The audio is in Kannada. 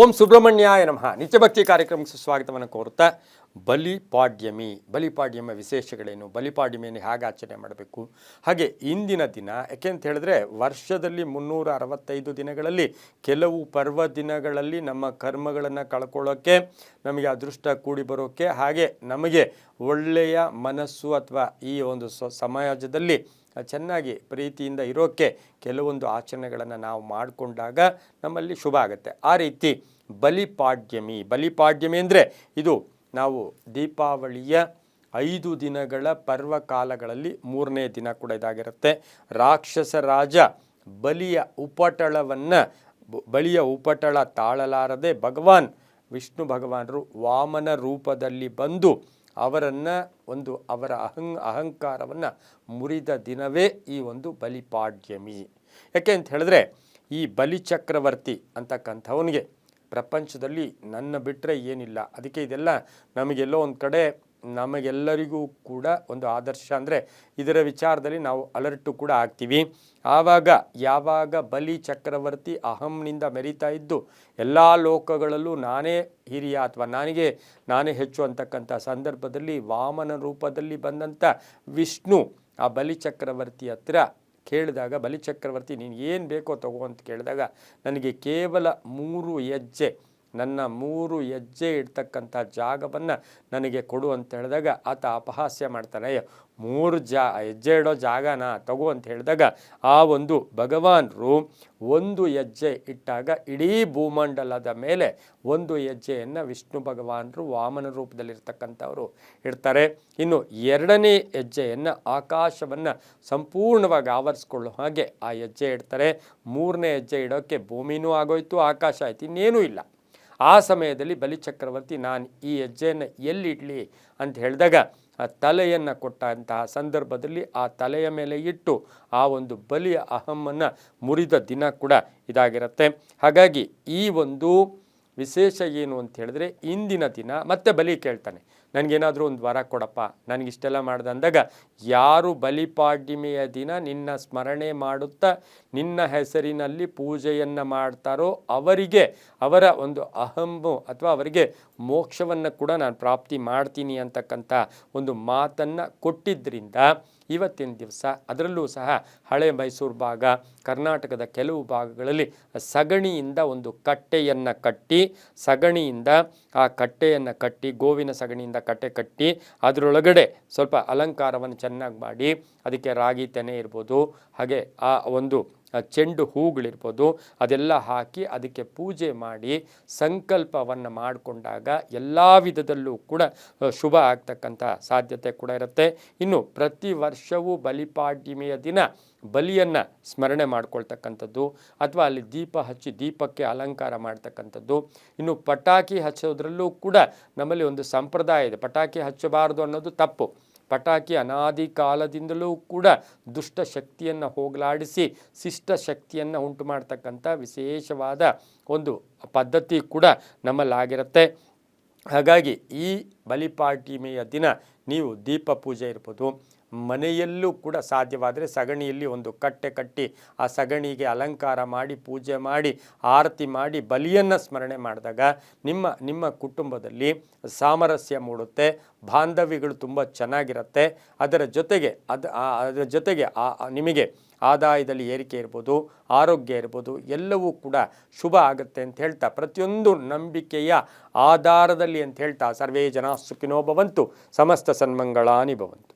ಓಂ ಸುಬ್ರಹ್ಮಣ್ಯಾಯ ನಮಃ. ನಿತ್ಯಭಕ್ತಿ ಕಾರ್ಯಕ್ರಮಕ್ಕೆ ಸುಸ್ವಾಗತವನ್ನು ಕೋರುತ್ತಾ ಬಲಿಪಾಡ್ಯಮ ವಿಶೇಷಗಳೇನು, ಬಲಿಪಾಡ್ಯಮೆಯನ್ನು ಹೇಗೆ ಆಚರಣೆ ಮಾಡಬೇಕು, ಹಾಗೆ ಇಂದಿನ ದಿನ ಯಾಕೆಂತ ಹೇಳಿದ್ರೆ ವರ್ಷದಲ್ಲಿ 365 ದಿನಗಳಲ್ಲಿ ಕೆಲವು ಪರ್ವ ದಿನಗಳಲ್ಲಿ ನಮ್ಮ ಕರ್ಮಗಳನ್ನು ಕಳ್ಕೊಳ್ಳೋಕ್ಕೆ, ನಮಗೆ ಅದೃಷ್ಟ ಕೂಡಿ ಬರೋಕ್ಕೆ, ಹಾಗೆ ನಮಗೆ ಒಳ್ಳೆಯ ಮನಸ್ಸು ಅಥವಾ ಈ ಒಂದು ಸಮಾಜದಲ್ಲಿ ಚೆನ್ನಾಗಿ ಪ್ರೀತಿಯಿಂದ ಇರೋಕ್ಕೆ ಕೆಲವೊಂದು ಆಚರಣೆಗಳನ್ನು ನಾವು ಮಾಡಿಕೊಂಡಾಗ ನಮ್ಮಲ್ಲಿ ಶುಭ ಆಗುತ್ತೆ. ಆ ರೀತಿ ಬಲಿಪಾಡ್ಯಮಿ ಅಂದರೆ ಇದು ನಾವು ದೀಪಾವಳಿಯ 5 ದಿನಗಳ ಪರ್ವಕಾಲಗಳಲ್ಲಿ 3ನೇ ದಿನ ಕೂಡ ಇದಾಗಿರುತ್ತೆ. ರಾಕ್ಷಸ ರಾಜ ಬಲಿಯ ಉಪಟಳ ತಾಳಲಾರದೆ ಭಗವಾನ್ ವಿಷ್ಣು ಭಗವಾನರು ವಾಮನ ರೂಪದಲ್ಲಿ ಬಂದು ಅವರನ್ನು ಅವರ ಅಹಂಕಾರವನ್ನು ಮುರಿದ ದಿನವೇ ಈ ಒಂದು ಬಲಿಪಾಡ್ಯಮಿ. ಯಾಕೆ ಅಂತ ಹೇಳಿದ್ರೆ ಈ ಬಲಿಚಕ್ರವರ್ತಿ ಅಂತಕ್ಕಂಥವನಿಗೆ ಪ್ರಪಂಚದಲ್ಲಿ ನನ್ನ ಬಿಟ್ಟರೆ ಏನಿಲ್ಲ. ಅದಕ್ಕೆ ಇದೆಲ್ಲ ನಮಗೆಲ್ಲೋ ಒಂದು ಕಡೆ ನಮಗೆಲ್ಲರಿಗೂ ಕೂಡ ಒಂದು ಆದರ್ಶ. ಅಂದರೆ ಇದರ ವಿಚಾರದಲ್ಲಿ ನಾವು ಅಲರ್ಟು ಕೂಡ ಆಗ್ತೀವಿ. ಯಾವಾಗ ಬಲಿ ಚಕ್ರವರ್ತಿ ಅಹಂನಿಂದ ಮೆರಿತಾ ಇದ್ದು ಎಲ್ಲ ಲೋಕಗಳಲ್ಲೂ ನಾನೇ ಹಿರಿಯ ಅಥವಾ ನಾನೇ ಹೆಚ್ಚು ಅಂತಕ್ಕಂಥ ಸಂದರ್ಭದಲ್ಲಿ ವಾಮನ ರೂಪದಲ್ಲಿ ಬಂದಂಥ ವಿಷ್ಣು ಆ ಬಲಿಚಕ್ರವರ್ತಿ ಹತ್ರ ಕೇಳಿದಾಗ, ಬಲಿಚಕ್ರವರ್ತಿ ನೀನು ಏನು ಬೇಕೋ ತಗೋ ಅಂತ ಕೇಳಿದಾಗ, ನನಗೆ ಕೇವಲ 3 ಹೆಜ್ಜೆ, ನನ್ನ 3 ಹೆಜ್ಜೆ ಇಡ್ತಕ್ಕಂಥ ಜಾಗವನ್ನು ನನಗೆ ಕೊಡು ಅಂತ ಹೇಳಿದಾಗ ಆತ ಅಪಹಾಸ್ಯ ಮಾಡ್ತಾನೆ. 3 ಹೆಜ್ಜೆ ಇಡೋ ಜಾಗನ ತಗೋ ಅಂತ ಹೇಳಿದಾಗ ಆ ಒಂದು ಭಗವಾನರು 1 ಹೆಜ್ಜೆ ಇಟ್ಟಾಗ ಇಡೀ ಭೂಮಂಡಲದ ಮೇಲೆ 1 ಹೆಜ್ಜೆಯನ್ನು ವಿಷ್ಣು ಭಗವಾನರು ವಾಮನ ರೂಪದಲ್ಲಿರ್ತಕ್ಕಂಥವರು ಇಡ್ತಾರೆ. ಇನ್ನು 2ನೇ ಹೆಜ್ಜೆಯನ್ನು ಆಕಾಶವನ್ನು ಸಂಪೂರ್ಣವಾಗಿ ಆವರಿಸ್ಕೊಳ್ಳೋ ಹಾಗೆ ಆ ಹೆಜ್ಜೆ ಇಡ್ತಾರೆ. 3ನೇ ಹೆಜ್ಜೆ ಇಡೋಕ್ಕೆ ಭೂಮಿನೂ ಆಗೋಯ್ತು, ಆಕಾಶ ಆಯ್ತು, ಇನ್ನೇನೂ ಇಲ್ಲ. ಆ ಸಮಯದಲ್ಲಿ ಬಲಿಚಕ್ರವರ್ತಿ ನಾನು ಈ ಹೆಜ್ಜೆಯನ್ನು ಎಲ್ಲಿಡಲಿ ಅಂತ ಹೇಳಿದಾಗ ಆ ತಲೆಯನ್ನು ಕೊಟ್ಟಂತಹ ಸಂದರ್ಭದಲ್ಲಿ ಆ ತಲೆಯ ಮೇಲೆ ಇಟ್ಟು ಆ ಒಂದು ಬಲಿಯ ಅಹಮ್ಮನ್ನು ಮುರಿದ ದಿನ ಕೂಡ ಇದಾಗಿರುತ್ತೆ. ಹಾಗಾಗಿ ಈ ಒಂದು ವಿಶೇಷ ಏನು ಅಂತ ಹೇಳಿದ್ರೆ ಇಂದಿನ ದಿನ ಮತ್ತೆ ಬಲಿ ಕೇಳ್ತಾನೆ, ನನಗೇನಾದರೂ ಒಂದು ವರ ಕೊಡಪ್ಪ, ನನಗಿಷ್ಟೆಲ್ಲ ಮಾಡ್ದೆ ಅಂದಾಗ ಯಾರು ಬಲಿಪಾಡ್ಯಮೆಯ ದಿನ ನಿನ್ನ ಸ್ಮರಣೆ ಮಾಡುತ್ತಾ ನಿನ್ನ ಹೆಸರಿನಲ್ಲಿ ಪೂಜೆಯನ್ನು ಮಾಡ್ತಾರೋ ಅವರಿಗೆ ಅವರ ಒಂದು ಅಹಂಬು ಅಥವಾ ಅವರಿಗೆ ಮೋಕ್ಷವನ್ನು ಕೂಡ ನಾನು ಪ್ರಾಪ್ತಿ ಮಾಡ್ತೀನಿ ಅಂತಕ್ಕಂಥ ಒಂದು ಮಾತನ್ನು ಕೊಟ್ಟಿದ್ದರಿಂದ ಇವತ್ತಿನ ದಿವಸ ಅದರಲ್ಲೂ ಸಹ ಹಳೆ ಮೈಸೂರು ಭಾಗ, ಕರ್ನಾಟಕದ ಕೆಲವು ಭಾಗಗಳಲ್ಲಿ ಸಗಣಿಯಿಂದ ಒಂದು ಕಟ್ಟೆಯನ್ನು ಕಟ್ಟಿ, ಆ ಕಟ್ಟೆಯನ್ನು ಕಟ್ಟಿ, ಗೋವಿನ ಸಗಣಿಯಿಂದ ಕಟ್ಟೆ ಕಟ್ಟಿ ಅದರೊಳಗಡೆ ಸ್ವಲ್ಪ ಅಲಂಕಾರವನ್ನು ಚೆನ್ನಾಗಿ ಮಾಡಿ ಅದಕ್ಕೆ ರಾಗಿ ತೆನೆ ಇರ್ಬೋದು, ಹಾಗೆ ಆ ಒಂದು ಚೆಂಡು ಹೂಗಳಿರ್ಬೋದು, ಅದೆಲ್ಲ ಹಾಕಿ ಅದಕ್ಕೆ ಪೂಜೆ ಮಾಡಿ ಸಂಕಲ್ಪವನ್ನು ಮಾಡಿಕೊಂಡಾಗ ಎಲ್ಲ ವಿಧದಲ್ಲೂ ಕೂಡ ಶುಭ ಆಗ್ತಕ್ಕಂಥ ಸಾಧ್ಯತೆ ಕೂಡ ಇರುತ್ತೆ. ಇನ್ನು ಪ್ರತಿ ವರ್ಷವೂ ಬಲಿಪಾಡ್ಯಮೆಯ ದಿನ ಬಲಿಯನ್ನು ಸ್ಮರಣೆ ಮಾಡ್ಕೊಳ್ತಕ್ಕಂಥದ್ದು ಅಥವಾ ಅಲ್ಲಿ ದೀಪ ಹಚ್ಚಿ ದೀಪಕ್ಕೆ ಅಲಂಕಾರ ಮಾಡ್ತಕ್ಕಂಥದ್ದು. ಇನ್ನು ಪಟಾಕಿ ಹಚ್ಚೋದ್ರಲ್ಲೂ ಕೂಡ ನಮ್ಮಲ್ಲಿ ಒಂದು ಸಂಪ್ರದಾಯ ಇದೆ, ಪಟಾಕಿ ಹಚ್ಚಬಾರದು ಅನ್ನೋದು ತಪ್ಪು. ಪಟಾಕಿ ಅನಾದಿ ಕಾಲದಿಂದಲೂ ಕೂಡ ದುಷ್ಟ ಶಕ್ತಿಯನ್ನು ಹೋಗಲಾಡಿಸಿ ಶಿಷ್ಟ ಶಕ್ತಿಯನ್ನು ಉಂಟು ಮಾಡ್ತಕ್ಕಂಥ ವಿಶೇಷವಾದ ಒಂದು ಪದ್ಧತಿ ಕೂಡ ನಮ್ಮಲ್ಲಾಗಿರುತ್ತೆ. ಹಾಗಾಗಿ ಈ ಬಲಿಪಾಡ್ಯಮೆಯ ದಿನ ನೀವು ದೀಪ ಪೂಜೆ ಇರ್ಬೋದು, ಮನೆಯಲ್ಲೂ ಕೂಡ ಸಾಧ್ಯವಾದರೆ ಸಗಣಿಯಲ್ಲಿ ಒಂದು ಕಟ್ಟೆ ಕಟ್ಟಿ ಆ ಸಗಣಿಗೆ ಅಲಂಕಾರ ಮಾಡಿ ಪೂಜೆ ಮಾಡಿ ಆರತಿ ಮಾಡಿ ಬಲಿಯನ್ನು ಸ್ಮರಣೆ ಮಾಡಿದಾಗ ನಿಮ್ಮ ಕುಟುಂಬದಲ್ಲಿ ಸಾಮರಸ್ಯ ಮೂಡುತ್ತೆ, ಬಾಂಧವ್ಯಗಳು ತುಂಬ ಚೆನ್ನಾಗಿರುತ್ತೆ. ಅದರ ಜೊತೆಗೆ ನಿಮಗೆ ಆದಾಯದಲ್ಲಿ ಏರಿಕೆ ಇರ್ಬೋದು, ಆರೋಗ್ಯ ಇರ್ಬೋದು, ಎಲ್ಲವೂ ಕೂಡ ಶುಭ ಆಗುತ್ತೆ ಅಂತ ಹೇಳ್ತಾ ಪ್ರತಿಯೊಂದು ನಂಬಿಕೆಯ ಆಧಾರದಲ್ಲಿ ಅಂತ ಹೇಳ್ತಾ ಸರ್ವೇ ಜನ ಸುಖಿನೋ ಭವಂತು, ಸಮಸ್ತ ಸನ್ಮಂಗಳಾನಿ ಭವಂತು.